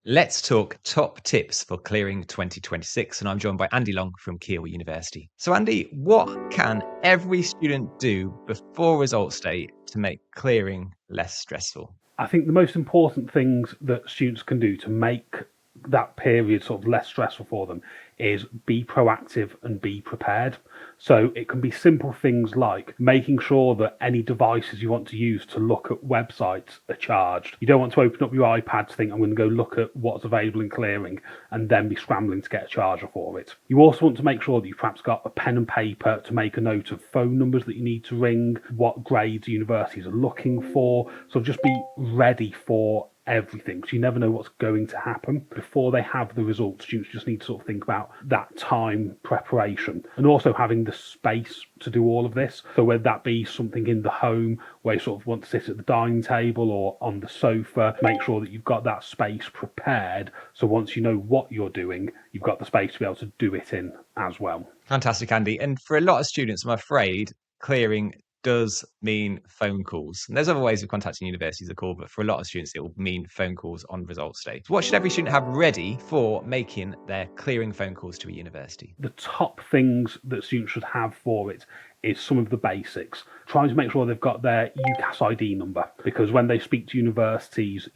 Let's talk top tips for clearing 2026. And I'm joined by Andy Long from Keele University. So, Andy, what can every student do before results day to make clearing less stressful? I think the most important things that students can do to make that period sort of less stressful for them is be proactive and be prepared. So it can be simple things like making sure that any devices you want to use to look at websites are charged. You don't want to open up your iPad to think I'm going to go look at what's available in clearing and then be scrambling to get a charger for it. You also want to make sure that you've perhaps got a pen and paper to make a note of phone numbers that you need to ring, what grades universities are looking for. So just be ready for everything, because you never know what's going to happen. Before they have the results, students just need to sort of think about that time preparation and also having the space to do all of this. So whether that be something in the home where you sort of want to sit at the dining table or on the sofa, make sure that you've got that space prepared, so once you know what you're doing, you've got the space to be able to do it in as well. Fantastic, Andy. And for a lot of students, I'm afraid clearing does mean phone calls. And there's other ways of contacting universities, of course, but for a lot of students, it will mean phone calls on results day. So what should every student have ready for making their clearing phone calls to a university? The top things that students should have for it is some of the basics. Trying to make sure they've got their UCAS ID number, because when they speak to universities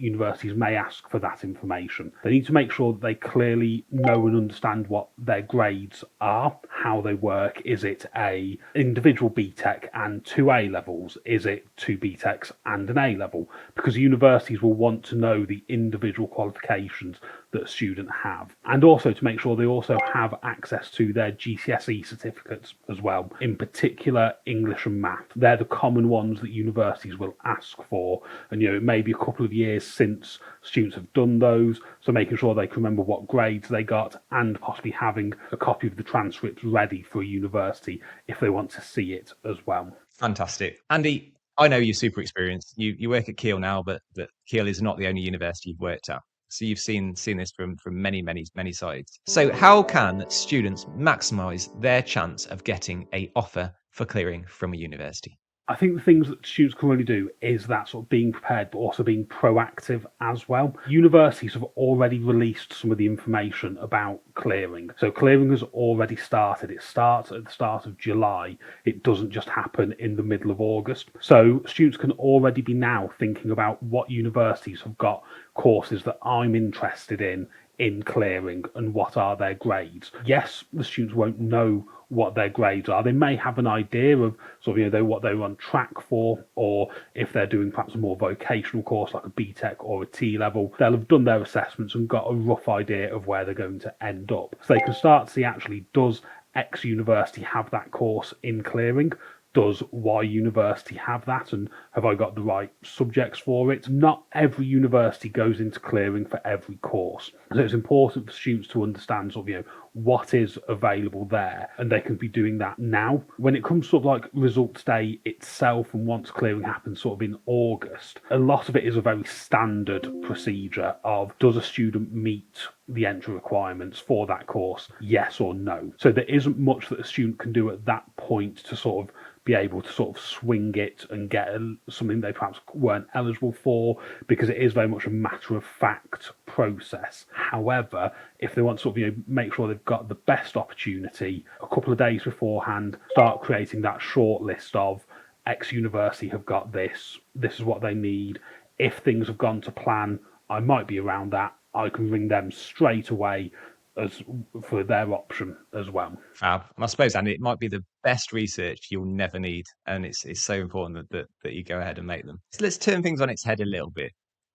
may ask for that information. They need to make sure that they clearly know and understand what their grades are, how they work. Is it a individual BTEC and 2 A levels? Is it 2 BTECs and an A level? Because universities will want to know the individual qualifications that a student have, and also to make sure they also have access to their GCSE certificates as well, in particular English and math. They're the common ones that universities will ask for, and it may be a couple of years since students have done those, so making sure they can remember what grades they got and possibly having a copy of the transcripts ready for a university if they want to see it as well. Fantastic. Andy, I know you're super experienced. You work at Keele now, but Keele is not the only university you've worked at. So you've seen this from many sides. So how can students maximise their chance of getting an offer for clearing from a university? I think the things that students can really do is that sort of being prepared, but also being proactive as well. Universities have already released some of the information about clearing. So clearing has already started. It starts at the start of July. It doesn't just happen in the middle of August. So students can already be now thinking about what universities have got courses that I'm interested in clearing and what are their grades. Yes, the students won't know what their grades are. They may have an idea of sort of what they're on track for, or if they're doing perhaps a more vocational course like a BTEC or a T level, they'll have done their assessments and got a rough idea of where they're going to end up. So they can start to see, actually, does X university have that course in clearing? Does Y university have that, and have I got the right subjects for it? Not every university goes into clearing for every course, so it's important for students to understand sort of what is available there, and they can be doing that now. When it comes to sort of like results day itself, and once clearing happens sort of in August, a lot of it is a very standard procedure of, does a student meet the entry requirements for that course, yes or no? So there isn't much that a student can do at that point to sort of be able to sort of swing it and get something they perhaps weren't eligible for, because it is very much a matter of fact process. However, if they want to sort of make sure they've got the best opportunity, a couple of days beforehand, start creating that short list of X university have got this is what they need. If things have gone to plan, I might be around that. I can ring them straight away as for their option as well. Fab. And I suppose, Andy, it might be the best research you'll never need, and it's so important that you go ahead and make them. So let's turn things on its head a little bit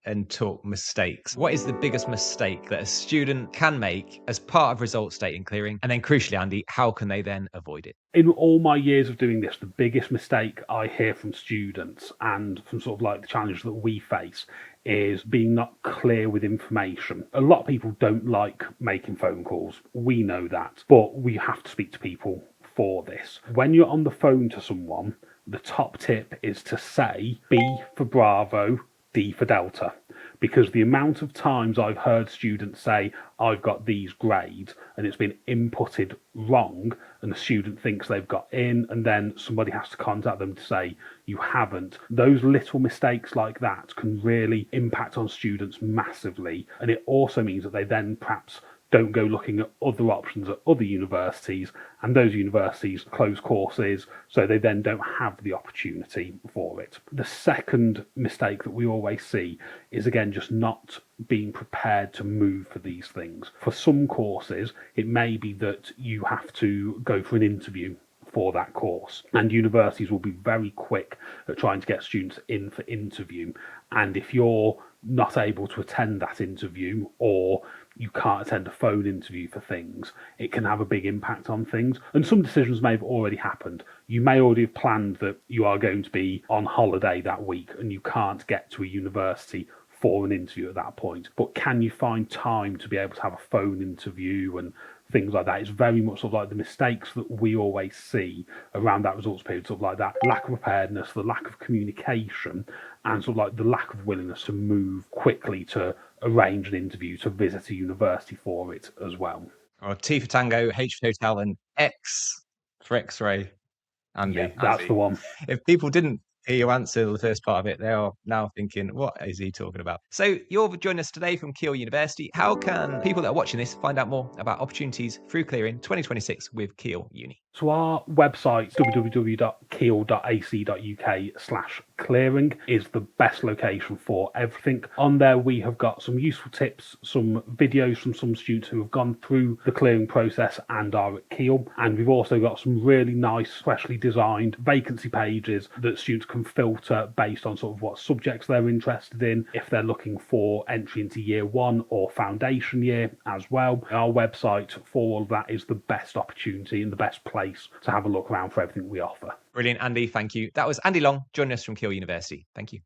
and talk mistakes. What is the biggest mistake that a student can make as part of results day in clearing? And then crucially, Andy, how can they then avoid it? In all my years of doing this, the biggest mistake I hear from students and from sort of like the challenges that we face is being not clear with information. A lot of people don't like making phone calls. We know that, but we have to speak to people for this. When you're on the phone to someone, the top tip is to say B for Bravo, D for Delta, because the amount of times I've heard students say, I've got these grades, and it's been inputted wrong, and the student thinks they've got in, and then somebody has to contact them to say, you haven't. Those little mistakes like that can really impact on students massively, and it also means that they then perhaps don't go looking at other options at other universities, and those universities close courses, so they then don't have the opportunity for it. The second mistake that we always see is, again, just not being prepared to move for these things. For some courses, it may be that you have to go for an interview for that course, and universities will be very quick at trying to get students in for interview, and if you're not able to attend that interview, or you can't attend a phone interview for things, it can have a big impact on things. And some decisions may have already happened. You may already have planned that you are going to be on holiday that week and you can't get to a university for an interview at that point. But can you find time to be able to have a phone interview and things like that? It's very much sort of like the mistakes that we always see around that results period, sort of like that lack of preparedness, the lack of communication, and sort of like the lack of willingness to move quickly to arrange an interview, to visit a university for it as well. Or T for Tango, H for Hotel, and X for X-ray. Andy. Yeah, that's the one. If people didn't hear you answer the first part of it, they are now thinking, what is he talking about? So you're joining us today from Keele University. How can people that are watching this find out more about opportunities through clearing 2026 with Keele Uni? So our website, www.keele.ac.uk/clearing, is the best location for everything. On there, we have got some useful tips, some videos from some students who have gone through the clearing process and are at Keele. And we've also got some really nice, specially designed vacancy pages that students can filter based on sort of what subjects they're interested in, if they're looking for entry into year one or foundation year as well. Our website for all of that is the best opportunity and the best place to have a look around for everything we offer. Brilliant, Andy. Thank you. That was Andy Long joining us from Keele University. Thank you.